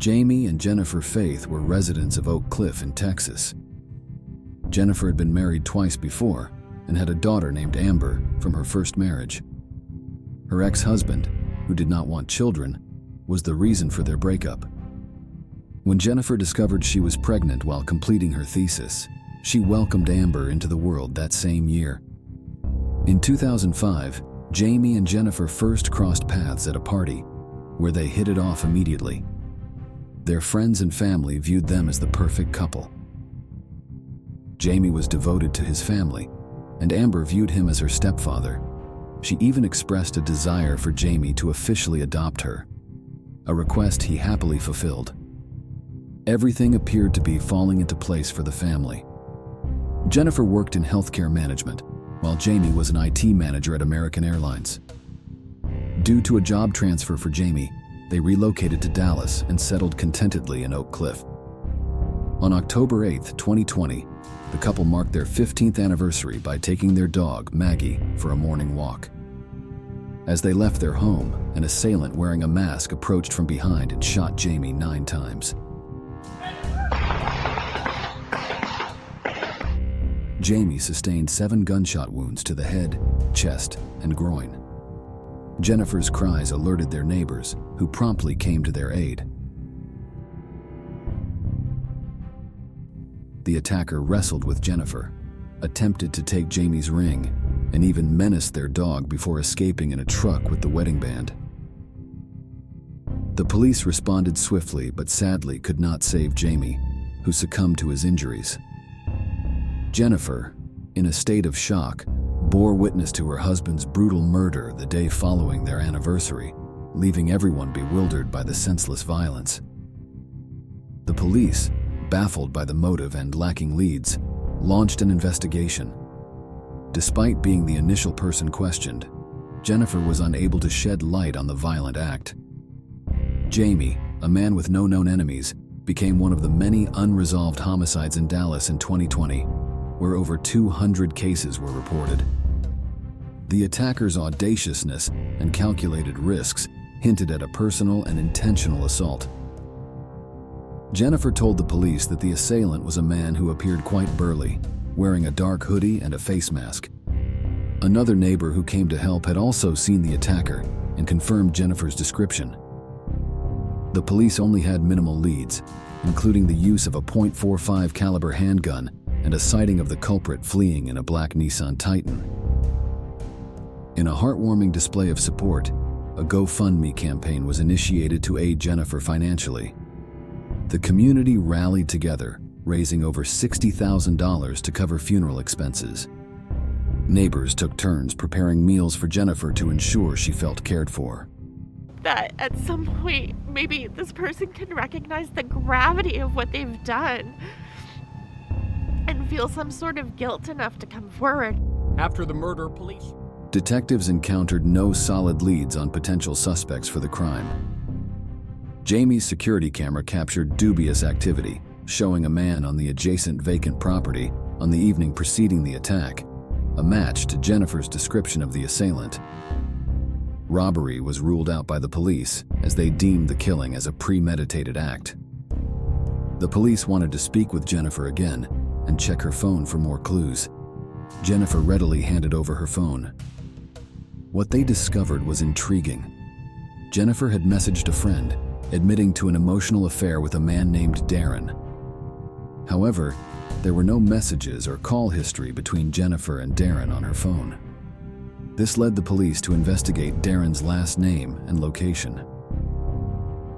Jamie and Jennifer Faith were residents of Oak Cliff in Texas. Jennifer had been married twice before and had a daughter named Amber from her first marriage. Her ex-husband, who did not want children, was the reason for their breakup. When Jennifer discovered she was pregnant while completing her thesis, she welcomed Amber into the world that same year. In 2005, Jamie and Jennifer first crossed paths at a party, where they hit it off immediately. Their friends and family viewed them as the perfect couple. Jamie was devoted to his family, and Amber viewed him as her stepfather. She even expressed a desire for Jamie to officially adopt her, a request he happily fulfilled. Everything appeared to be falling into place for the family. Jennifer worked in healthcare management, while Jamie was an IT manager at American Airlines. Due to a job transfer for Jamie, they relocated to Dallas and settled contentedly in Oak Cliff. On October 8, 2020, the couple marked their 15th anniversary by taking their dog, Maggie, for a morning walk. As they left their home, an assailant wearing a mask approached from behind and shot Jamie 9 times. Jamie sustained 7 gunshot wounds to the head, chest, and groin. Jennifer's cries alerted their neighbors, who promptly came to their aid. The attacker wrestled with Jennifer, attempted to take Jamie's ring, and even menaced their dog before escaping in a truck with the wedding band. The police responded swiftly but sadly could not save Jamie, who succumbed to his injuries. Jennifer, in a state of shock, bore witness to her husband's brutal murder the day following their anniversary, leaving everyone bewildered by the senseless violence. The police, baffled by the motive and lacking leads, launched an investigation. Despite being the initial person questioned, Jennifer was unable to shed light on the violent act. Jamie, a man with no known enemies, became one of the many unresolved homicides in Dallas in 2020, where over 200 cases were reported. The attacker's audaciousness and calculated risks hinted at a personal and intentional assault. Jennifer told the police that the assailant was a man who appeared quite burly, wearing a dark hoodie and a face mask. Another neighbor who came to help had also seen the attacker and confirmed Jennifer's description. The police only had minimal leads, including the use of a .45 caliber handgun and a sighting of the culprit fleeing in a black Nissan Titan. In a heartwarming display of support, a GoFundMe campaign was initiated to aid Jennifer financially. The community rallied together, raising over $60,000 to cover funeral expenses. Neighbors took turns preparing meals for Jennifer to ensure she felt cared for. That at some point, maybe this person can recognize the gravity of what they've done and feel some sort of guilt enough to come forward. After the murder, police... Detectives encountered no solid leads on potential suspects for the crime. Jamie's security camera captured dubious activity, showing a man on the adjacent vacant property on the evening preceding the attack, a match to Jennifer's description of the assailant. Robbery was ruled out by the police as they deemed the killing as a premeditated act. The police wanted to speak with Jennifer again and check her phone for more clues. Jennifer readily handed over her phone. What they discovered was intriguing. Jennifer had messaged a friend, admitting to an emotional affair with a man named Darren. However, there were no messages or call history between Jennifer and Darren on her phone. This led the police to investigate Darren's last name and location.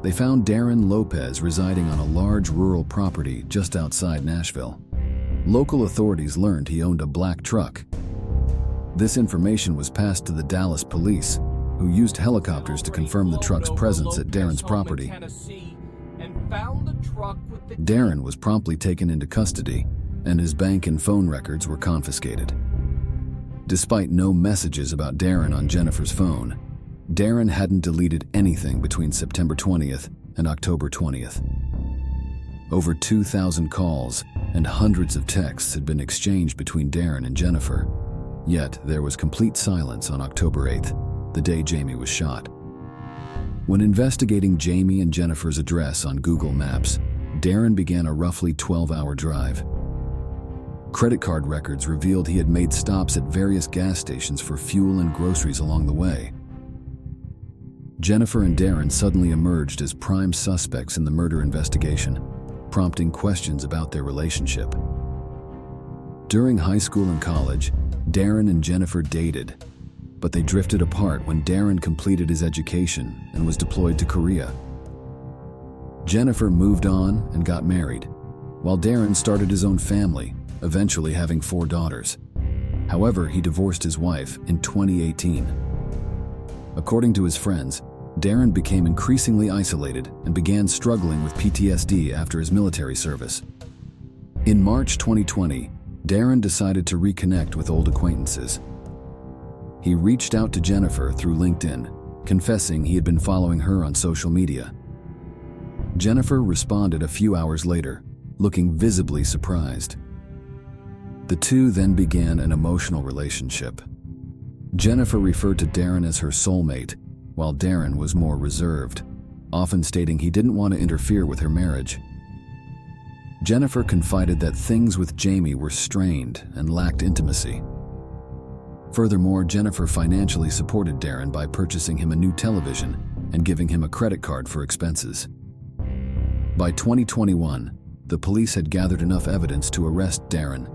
They found Darren Lopez residing on a large rural property just outside Nashville. Local authorities learned he owned a black truck. This information was passed to the Dallas police, who used helicopters to confirm the truck's presence at Darren's property. Darren was promptly taken into custody, and his bank and phone records were confiscated. Despite no messages about Darren on Jennifer's phone, Darren hadn't deleted anything between September 20th and October 20th. Over 2,000 calls and hundreds of texts had been exchanged between Darren and Jennifer, yet there was complete silence on October 8th, the day Jamie was shot. When investigating Jamie and Jennifer's address on Google Maps, Darren began a roughly 12-hour drive. Credit card records revealed he had made stops at various gas stations for fuel and groceries along the way. Jennifer and Darren suddenly emerged as prime suspects in the murder investigation, prompting questions about their relationship. During high school and college, Darren and Jennifer dated, but they drifted apart when Darren completed his education and was deployed to Korea. Jennifer moved on and got married, while Darren started his own family, eventually having 4 daughters. However, he divorced his wife in 2018. According to his friends, Darren became increasingly isolated and began struggling with PTSD after his military service. In March 2020, Darren decided to reconnect with old acquaintances. He reached out to Jennifer through LinkedIn, confessing he had been following her on social media. Jennifer responded a few hours later, looking visibly surprised. The two then began an emotional relationship. Jennifer referred to Darren as her soulmate, while Darren was more reserved, often stating he didn't want to interfere with her marriage. Jennifer confided that things with Jamie were strained and lacked intimacy. Furthermore, Jennifer financially supported Darren by purchasing him a new television and giving him a credit card for expenses. By 2021, the police had gathered enough evidence to arrest Darren.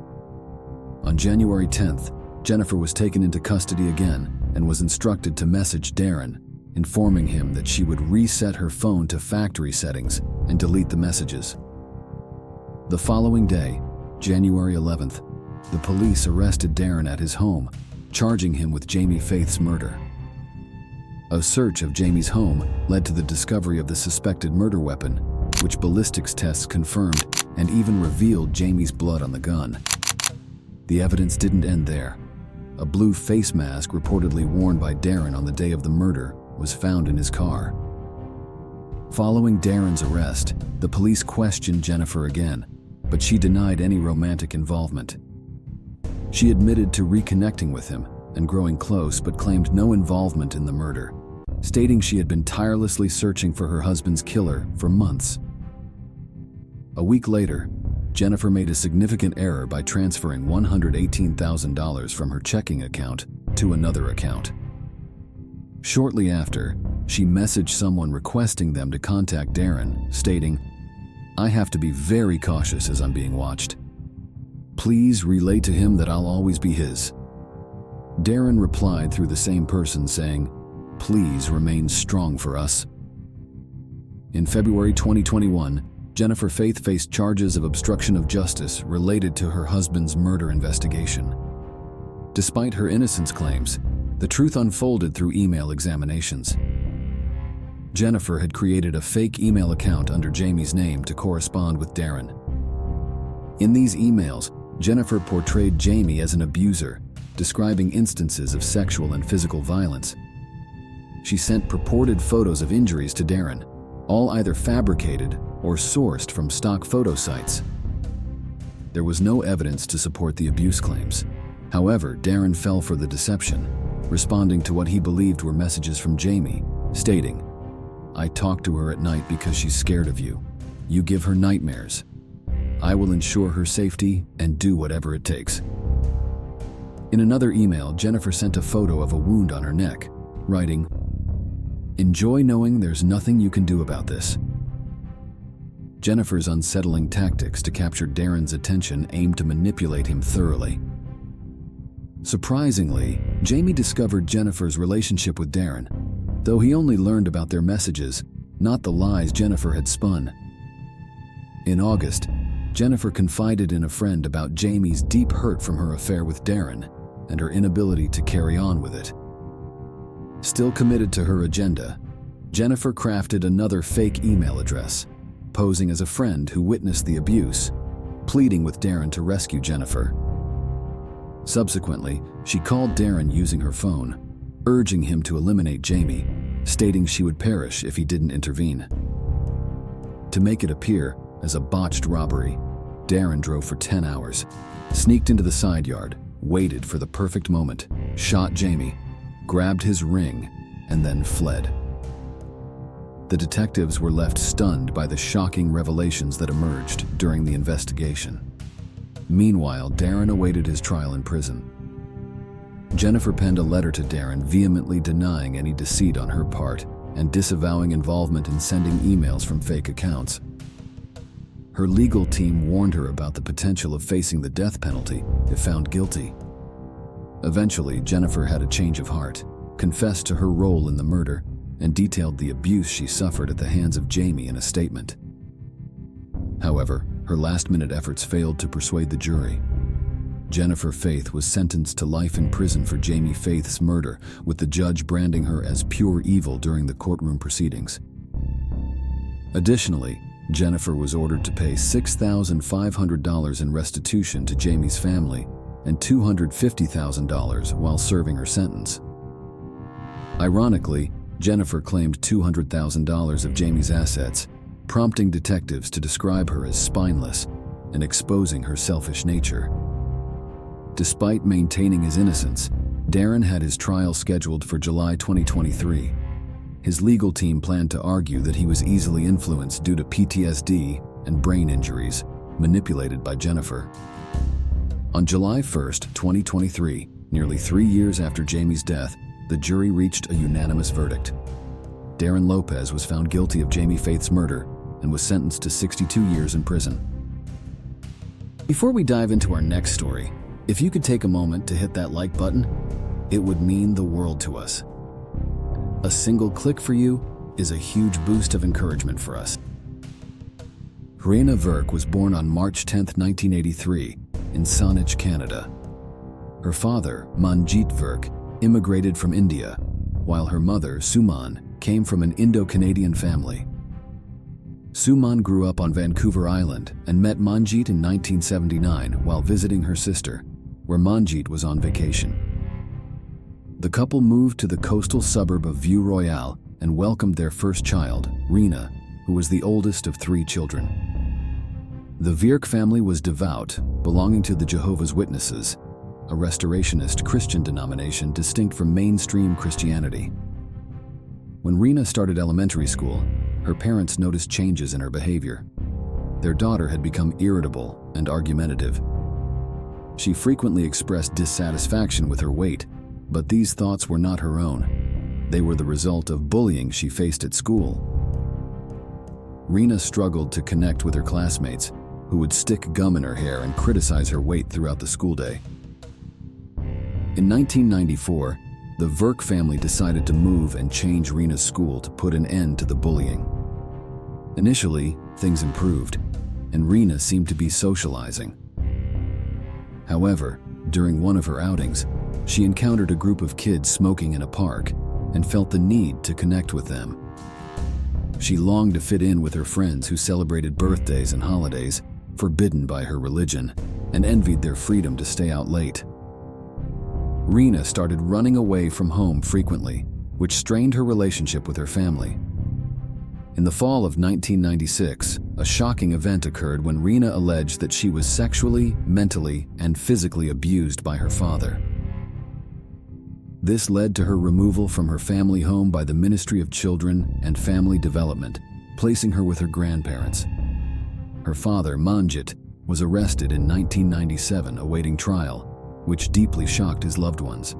On January 10th, Jennifer was taken into custody again and was instructed to message Darren, informing him that she would reset her phone to factory settings and delete the messages. The following day, January 11th, the police arrested Darren at his home, charging him with Jamie Faith's murder. A search of Jamie's home led to the discovery of the suspected murder weapon, which ballistics tests confirmed and even revealed Jamie's blood on the gun. The evidence didn't end there. A blue face mask reportedly worn by Darren on the day of the murder was found in his car. Following Darren's arrest, the police questioned Jennifer again, but she denied any romantic involvement. She admitted to reconnecting with him and growing close, but claimed no involvement in the murder, stating she had been tirelessly searching for her husband's killer for months. A week later, Jennifer made a significant error by transferring $118,000 from her checking account to another account. Shortly after, she messaged someone requesting them to contact Darren, stating, "I have to be very cautious as I'm being watched. Please relay to him that I'll always be his." Darren replied through the same person saying, "Please remain strong for us." In February 2021, Jennifer Faith faced charges of obstruction of justice related to her husband's murder investigation. Despite her innocence claims, the truth unfolded through email examinations. Jennifer had created a fake email account under Jamie's name to correspond with Darren. In these emails, Jennifer portrayed Jamie as an abuser, describing instances of sexual and physical violence. She sent purported photos of injuries to Darren, all either fabricated or sourced from stock photo sites. There was no evidence to support the abuse claims. However, Darren fell for the deception, responding to what he believed were messages from Jamie, stating, "I talk to her at night because she's scared of you. You give her nightmares. I will ensure her safety and do whatever it takes." In another email, Jennifer sent a photo of a wound on her neck, writing, "Enjoy knowing there's nothing you can do about this." Jennifer's unsettling tactics to capture Darren's attention aimed to manipulate him thoroughly. Surprisingly, Jamie discovered Jennifer's relationship with Darren, though he only learned about their messages, not the lies Jennifer had spun. In August, Jennifer confided in a friend about Jamie's deep hurt from her affair with Darren and her inability to carry on with it. Still committed to her agenda, Jennifer crafted another fake email address, posing as a friend who witnessed the abuse, pleading with Darren to rescue Jennifer. Subsequently, she called Darren using her phone, urging him to eliminate Jamie, stating she would perish if he didn't intervene. To make it appear as a botched robbery, Darren drove for 10 hours, sneaked into the side yard, waited for the perfect moment, shot Jamie, grabbed his ring, and then fled. the detectives were left stunned by the shocking revelations that emerged during the investigation. Meanwhile, Darren awaited his trial in prison. Jennifer penned a letter to Darren vehemently denying any deceit on her part and disavowing involvement in sending emails from fake accounts. Her legal team warned her about the potential of facing the death penalty if found guilty. Eventually, Jennifer had a change of heart, confessed to her role in the murder, and detailed the abuse she suffered at the hands of Jamie in a statement. However, her last-minute efforts failed to persuade the jury. Jennifer Faith was sentenced to life in prison for Jamie Faith's murder, with the judge branding her as pure evil during the courtroom proceedings. Additionally, Jennifer was ordered to pay $6,500 in restitution to Jamie's family and $250,000 while serving her sentence. Ironically, Jennifer claimed $200,000 of Jamie's assets, prompting detectives to describe her as spineless and exposing her selfish nature. Despite maintaining his innocence, Darren had his trial scheduled for July 2023. His legal team planned to argue that he was easily influenced due to PTSD and brain injuries manipulated by Jennifer. On July 1st, 2023, nearly 3 years after Jamie's death, the jury reached a unanimous verdict. Darren Lopez was found guilty of Jamie Faith's murder and was sentenced to 62 years in prison. Before we dive into our next story, if you could take a moment to hit that like button, it would mean the world to us. A single click for you is a huge boost of encouragement for us. Reena Virk was born on March 10, 1983, in Sascha, Canada. Her father, Manjit Virk, immigrated from India, while her mother, Suman, came from an Indo-Canadian family. Suman grew up on Vancouver Island and met Manjit in 1979 while visiting her sister, where Manjit was on vacation. The couple moved to the coastal suburb of View Royale and welcomed their first child, Reena, who was the oldest of 3 children. The Virk family was devout, belonging to the Jehovah's Witnesses, a restorationist Christian denomination distinct from mainstream Christianity. When Reena started elementary school, her parents noticed changes in her behavior. Their daughter had become irritable and argumentative. She frequently expressed dissatisfaction with her weight, but these thoughts were not her own. They were the result of bullying she faced at school. Reena struggled to connect with her classmates, who would stick gum in her hair and criticize her weight throughout the school day. In 1994, the Virk family decided to move and change Reena's school to put an end to the bullying. Initially, things improved, and Reena seemed to be socializing. However, during one of her outings, she encountered a group of kids smoking in a park and felt the need to connect with them. She longed to fit in with her friends who celebrated birthdays and holidays, forbidden by her religion, and envied their freedom to stay out late. Reena started running away from home frequently, which strained her relationship with her family. In the fall of 1996, a shocking event occurred when Reena alleged that she was sexually, mentally, and physically abused by her father. This led to her removal from her family home by the Ministry of Children and Family Development, placing her with her grandparents. Her father, Manjit, was arrested in 1997 awaiting trial, which deeply shocked his loved ones.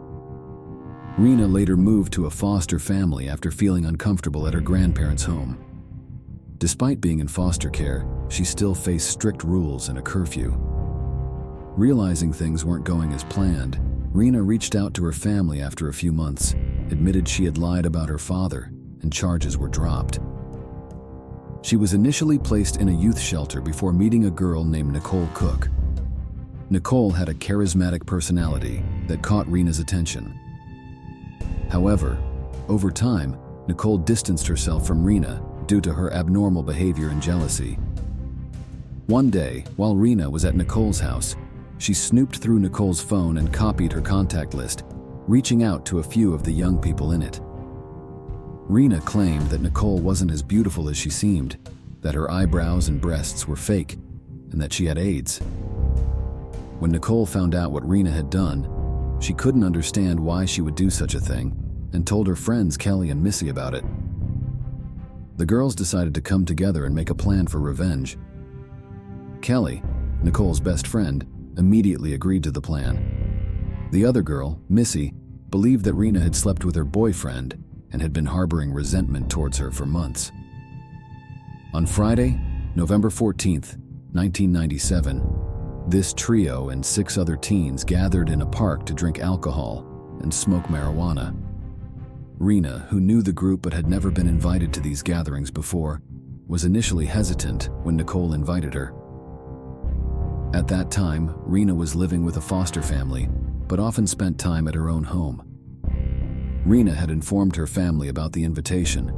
Reena later moved to a foster family after feeling uncomfortable at her grandparents' home. Despite being in foster care, she still faced strict rules and a curfew. Realizing things weren't going as planned, Reena reached out to her family after a few months, admitted she had lied about her father, and charges were dropped. She was initially placed in a youth shelter before meeting a girl named Nicole Cook. Nicole had a charismatic personality that caught Reena's attention. However, over time, Nicole distanced herself from Reena due to her abnormal behavior and jealousy. One day, while Reena was at Nicole's house, she snooped through Nicole's phone and copied her contact list, reaching out to a few of the young people in it. Reena claimed that Nicole wasn't as beautiful as she seemed, that her eyebrows and breasts were fake, and that she had AIDS. When Nicole found out what Reena had done, she couldn't understand why she would do such a thing and told her friends Kelly and Missy about it. The girls decided to come together and make a plan for revenge. Kelly, Nicole's best friend, immediately agreed to the plan. The other girl, Missy, believed that Reena had slept with her boyfriend and had been harboring resentment towards her for months. On Friday, November 14th, 1997, this trio and 6 other teens gathered in a park to drink alcohol and smoke marijuana. Reena, who knew the group but had never been invited to these gatherings before, was initially hesitant when Nicole invited her. At that time, Reena was living with a foster family, but often spent time at her own home. Reena had informed her family about the invitation,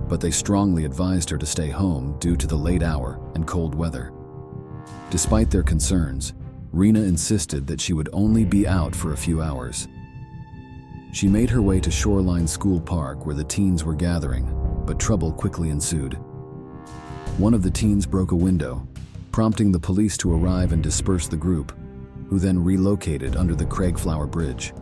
but they strongly advised her to stay home due to the late hour and cold weather. Despite their concerns, Reena insisted that she would only be out for a few hours. She made her way to Shoreline School Park where the teens were gathering, but trouble quickly ensued. One of the teens broke a window, prompting the police to arrive and disperse the group, who then relocated under the Craigflower Bridge.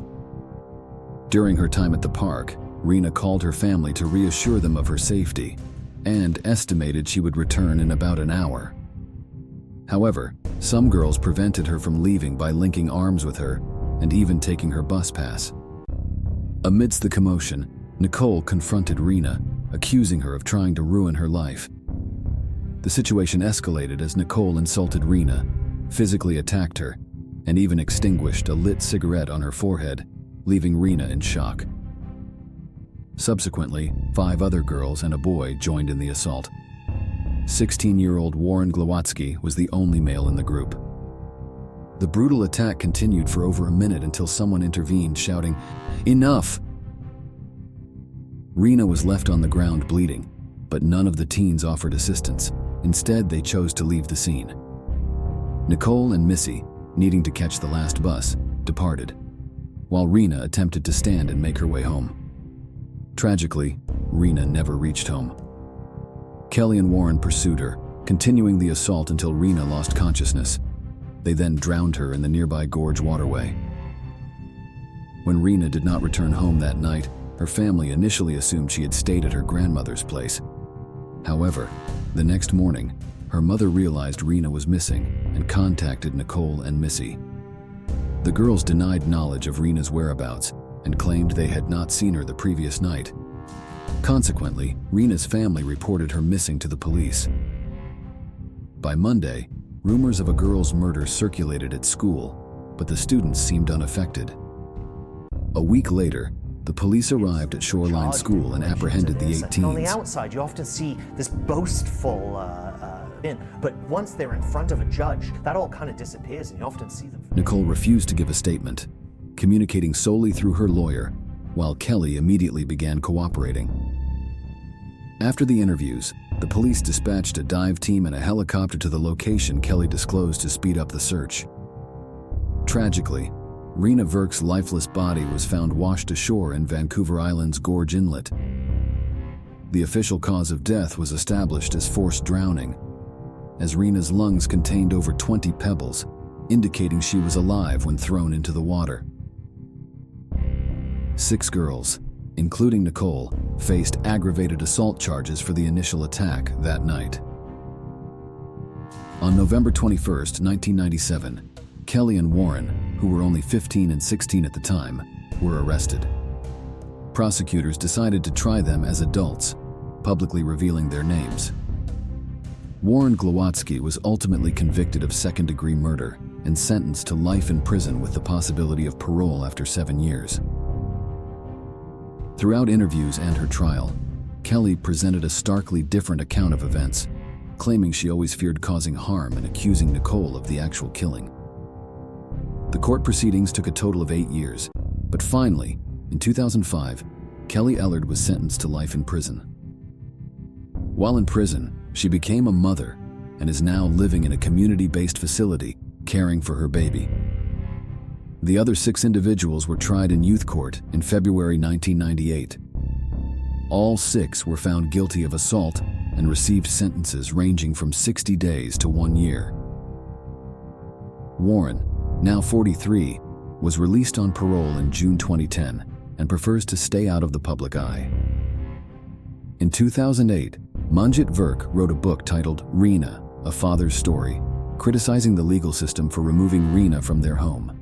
During her time at the park, Reena called her family to reassure them of her safety and estimated she would return in about an hour. However, some girls prevented her from leaving by linking arms with her and even taking her bus pass. Amidst the commotion, Nicole confronted Reena, accusing her of trying to ruin her life. The situation escalated as Nicole insulted Reena, physically attacked her, and even extinguished a lit cigarette on her forehead, leaving Reena in shock. Subsequently, 5 other girls and a boy joined in the assault. 16-year-old Warren Glowatsky was the only male in the group. The brutal attack continued for over a minute until someone intervened, shouting, "Enough!" Reena was left on the ground bleeding, but none of the teens offered assistance. Instead, they chose to leave the scene. Nicole and Missy, needing to catch the last bus, departed, while Reena attempted to stand and make her way home. Tragically, Reena never reached home. Kelly and Warren pursued her, continuing the assault until Reena lost consciousness. They then drowned her in the nearby gorge waterway. When Reena did not return home that night, her family initially assumed she had stayed at her grandmother's place. However, the next morning, her mother realized Reena was missing and contacted Nicole and Missy. The girls denied knowledge of Reena's whereabouts and claimed they had not seen her the previous night. Consequently, Reena's family reported her missing to the police. By Monday, rumors of a girl's murder circulated at school, but the students seemed unaffected. A week later, the police arrived at Shoreline School and apprehended the 8 teens. On the outside, you often see this boastful but once they're in front of a judge, that all kind of disappears and you often see them. Nicole refused to give a statement, communicating solely through her lawyer, while Kelly immediately began cooperating. After the interviews, the police dispatched a dive team and a helicopter to the location Kelly disclosed to speed up the search. Tragically, Reena Virk's lifeless body was found washed ashore in Vancouver Island's Gorge Inlet. The official cause of death was established as forced drowning, as Reena's lungs contained over 20 pebbles, indicating she was alive when thrown into the water. 6 girls, including Nicole, faced aggravated assault charges for the initial attack that night. On November 21st, 1997, Kelly and Warren, who were only 15 and 16 at the time, were arrested. Prosecutors decided to try them as adults, publicly revealing their names. Warren Glowatsky was ultimately convicted of second-degree murder and sentenced to life in prison with the possibility of parole after 7 years. Throughout interviews and her trial, Kelly presented a starkly different account of events, claiming she always feared causing harm and accusing Nicole of the actual killing. The court proceedings took a total of 8 years, but finally, in 2005, Kelly Ellard was sentenced to life in prison. While in prison, she became a mother and is now living in a community-based facility, caring for her baby. The other 6 individuals were tried in youth court in February 1998. All 6 were found guilty of assault and received sentences ranging from 60 days to 1 year. Warren, now 43, was released on parole in June 2010 and prefers to stay out of the public eye. In 2008, Reena Virk wrote a book titled Reena, A Father's Story, criticizing the legal system for removing Reena from their home.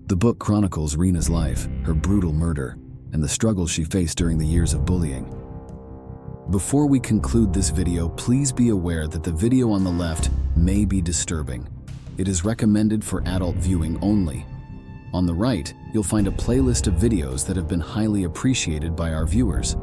The book chronicles Reena's life, her brutal murder, and the struggles she faced during the years of bullying. Before we conclude this video, please be aware that the video on the left may be disturbing. It is recommended for adult viewing only. On the right, you'll find a playlist of videos that have been highly appreciated by our viewers.